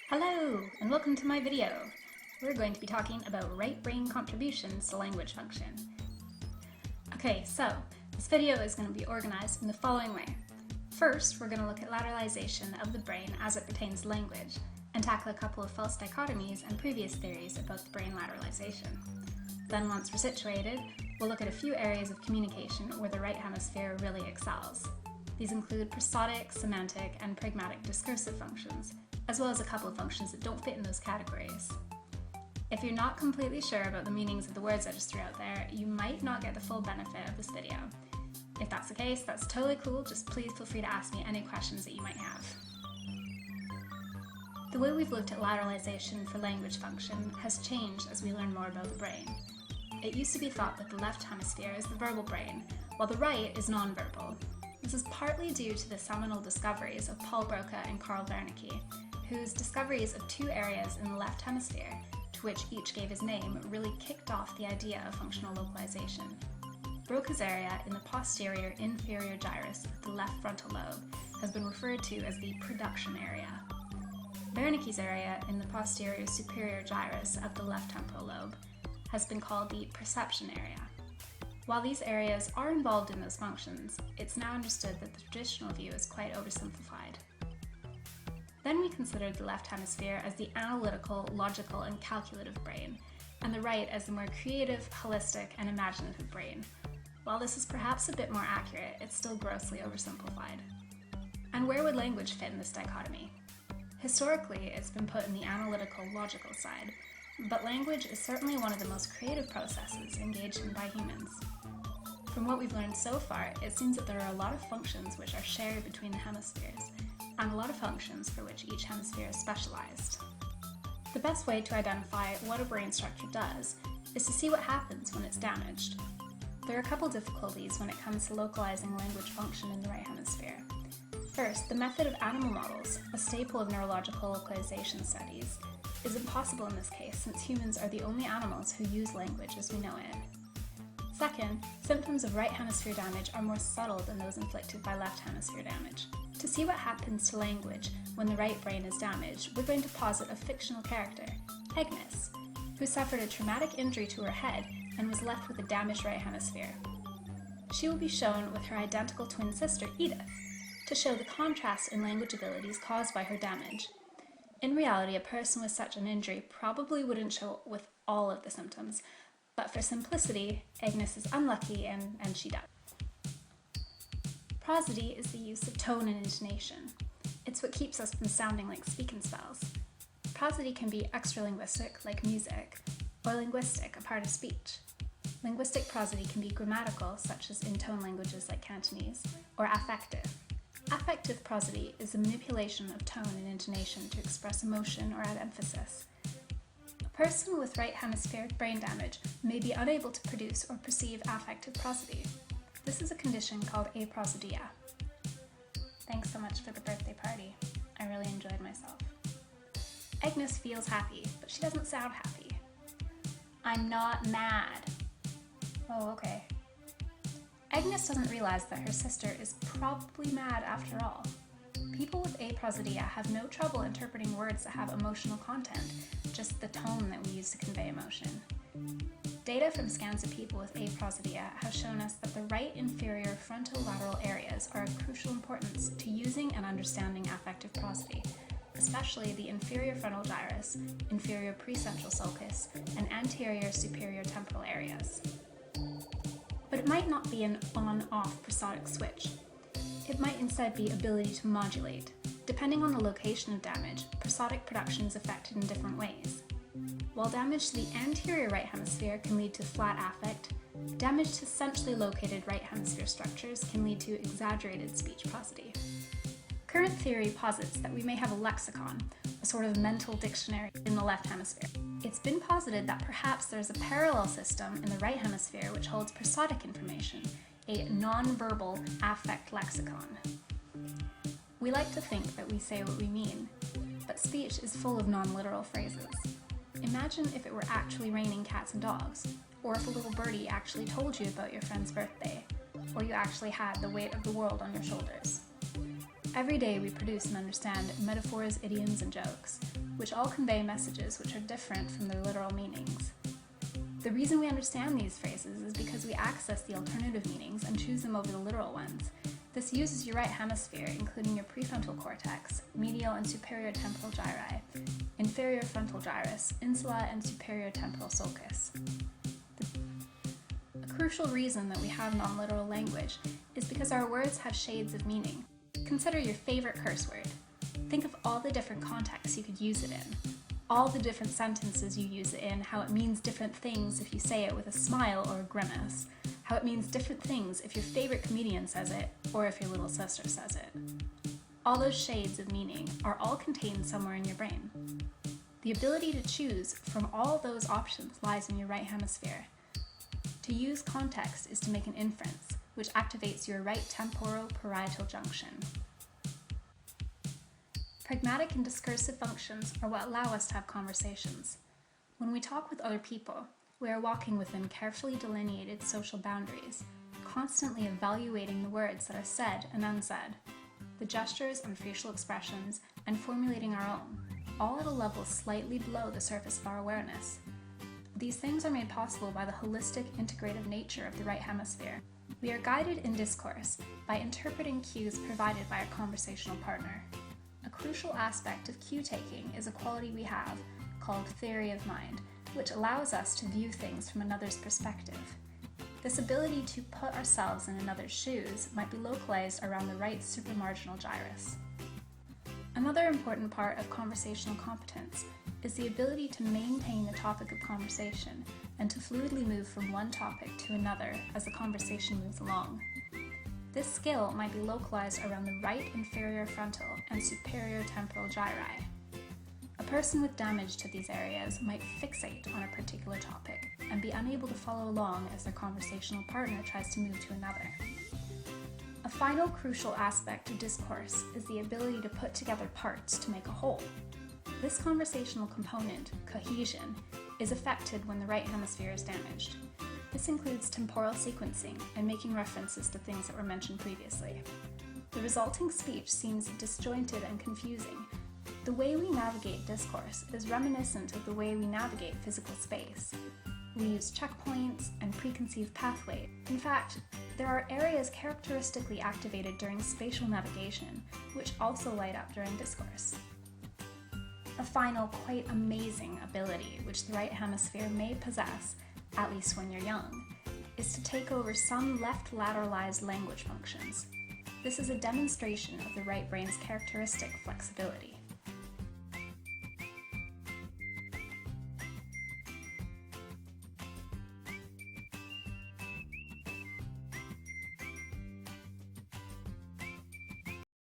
Hello, and welcome to my video. We're going to be talking about right brain contributions to language function. Okay, so this video is going to be organized in the following way. First, we're going to look at lateralization of the brain as it pertains to language, and tackle a couple of false dichotomies and previous theories about the brain lateralization. Then, once we're situated, we'll look at a few areas of communication where the right hemisphere really excels. These include prosodic, semantic, and pragmatic discursive functions, as well as a couple of functions that don't fit in those categories. If you're not completely sure about the meanings of the words I just threw out there, you might not get the full benefit of this video. If that's the case, that's totally cool, just please feel free to ask me any questions that you might have. The way we've looked at lateralization for language function has changed as we learn more about the brain. It used to be thought that the left hemisphere is the verbal brain, while the right is nonverbal. This is partly due to the seminal discoveries of Paul Broca and Carl Wernicke, whose discoveries of two areas in the left hemisphere, to which each gave his name, really kicked off the idea of functional localization. Broca's area in the posterior inferior gyrus of the left frontal lobe has been referred to as the production area. Wernicke's area in the posterior superior gyrus of the left temporal lobe has been called the perception area. While these areas are involved in those functions, it's now understood that the traditional view is quite oversimplified. Then we considered the left hemisphere as the analytical, logical, and calculative brain, and the right as the more creative, holistic, and imaginative brain. While this is perhaps a bit more accurate, it's still grossly oversimplified. And where would language fit in this dichotomy? Historically, it's been put in the analytical, logical side, but language is certainly one of the most creative processes engaged in by humans. From what we've learned so far, it seems that there are a lot of functions which are shared between the hemispheres, and a lot of functions for which each hemisphere is specialized. The best way to identify what a brain structure does is to see what happens when it's damaged. There are a couple difficulties when it comes to localizing language function in the right hemisphere. First, the method of animal models, a staple of neurological localization studies, is impossible in this case since humans are the only animals who use language as we know it. Second, symptoms of right hemisphere damage are more subtle than those inflicted by left hemisphere damage. To see what happens to language when the right brain is damaged, we're going to posit a fictional character, Agnes, who suffered a traumatic injury to her head and was left with a damaged right hemisphere. She will be shown with her identical twin sister, Edith, to show the contrast in language abilities caused by her damage. In reality, a person with such an injury probably wouldn't show with all of the symptoms, but for simplicity, Agnes is unlucky and she does. Prosody is the use of tone and intonation. It's what keeps us from sounding like speaking spells. Prosody can be extralinguistic, like music, or linguistic, a part of speech. Linguistic prosody can be grammatical, such as in tone languages like Cantonese, or affective. Affective prosody is the manipulation of tone and intonation to express emotion or add emphasis. A person with right hemispheric brain damage may be unable to produce or perceive affective prosody. This is a condition called aprosidia. Thanks so much for the birthday party. I really enjoyed myself. Agnes feels happy, but she doesn't sound happy. I'm not mad. Oh, okay. Agnes doesn't realize that her sister is probably mad after all. People with aprosidia have no trouble interpreting words that have emotional content, just the tone that we use to convey emotion. Data from scans of people with aprosidia have shown us that the right inferior frontolateral areas are of crucial importance to using and understanding affective prosody, especially the inferior frontal gyrus, inferior precentral sulcus, and anterior superior temporal areas. But it might not be an on-off prosodic switch. It might instead be ability to modulate. Depending on the location of damage, prosodic production is affected in different ways. While damage to the anterior right hemisphere can lead to flat affect, damage to centrally located right hemisphere structures can lead to exaggerated speech prosody. Current theory posits that we may have a lexicon, a sort of mental dictionary, in the left hemisphere. It's been posited that perhaps there's a parallel system in the right hemisphere which holds prosodic information, a nonverbal affect lexicon. We like to think that we say what we mean, but speech is full of non-literal phrases. Imagine if it were actually raining cats and dogs, or if a little birdie actually told you about your friend's birthday, or you actually had the weight of the world on your shoulders. Every day we produce and understand metaphors, idioms, and jokes, which all convey messages which are different from their literal meanings. The reason we understand these phrases is because we access the alternative meanings and choose them over the literal ones. This uses your right hemisphere, including your prefrontal cortex, medial and superior temporal gyri, inferior frontal gyrus, insula, and superior temporal sulcus. A crucial reason that we have non-literal language is because our words have shades of meaning. Consider your favorite curse word. Think of all the different contexts you could use it in. All the different sentences you use it in, how it means different things if you say it with a smile or a grimace, how it means different things if your favorite comedian says it or if your little sister says it. All those shades of meaning are all contained somewhere in your brain. The ability to choose from all those options lies in your right hemisphere. To use context is to make an inference, which activates your right temporal parietal junction. Pragmatic and discursive functions are what allow us to have conversations. When we talk with other people, we are walking within carefully delineated social boundaries, constantly evaluating the words that are said and unsaid, the gestures and facial expressions, and formulating our own, all at a level slightly below the surface of our awareness. These things are made possible by the holistic, integrative nature of the right hemisphere. We are guided in discourse by interpreting cues provided by our conversational partner. A crucial aspect of cue taking is a quality we have called theory of mind, which allows us to view things from another's perspective. This ability to put ourselves in another's shoes might be localized around the right supramarginal gyrus. Another important part of conversational competence is the ability to maintain the topic of conversation and to fluidly move from one topic to another as the conversation moves along. This skill might be localized around the right inferior frontal and superior temporal gyri. A person with damage to these areas might fixate on a particular topic and be unable to follow along as their conversational partner tries to move to another. A final crucial aspect of discourse is the ability to put together parts to make a whole. This conversational component, cohesion, is affected when the right hemisphere is damaged. This includes temporal sequencing and making references to things that were mentioned previously. The resulting speech seems disjointed and confusing. The way we navigate discourse is reminiscent of the way we navigate physical space. We use checkpoints and preconceived pathways. In fact, there are areas characteristically activated during spatial navigation, which also light up during discourse. A final, quite amazing ability which the right hemisphere may possess, at least when you're young, is to take over some left lateralized language functions. This is a demonstration of the right brain's characteristic flexibility.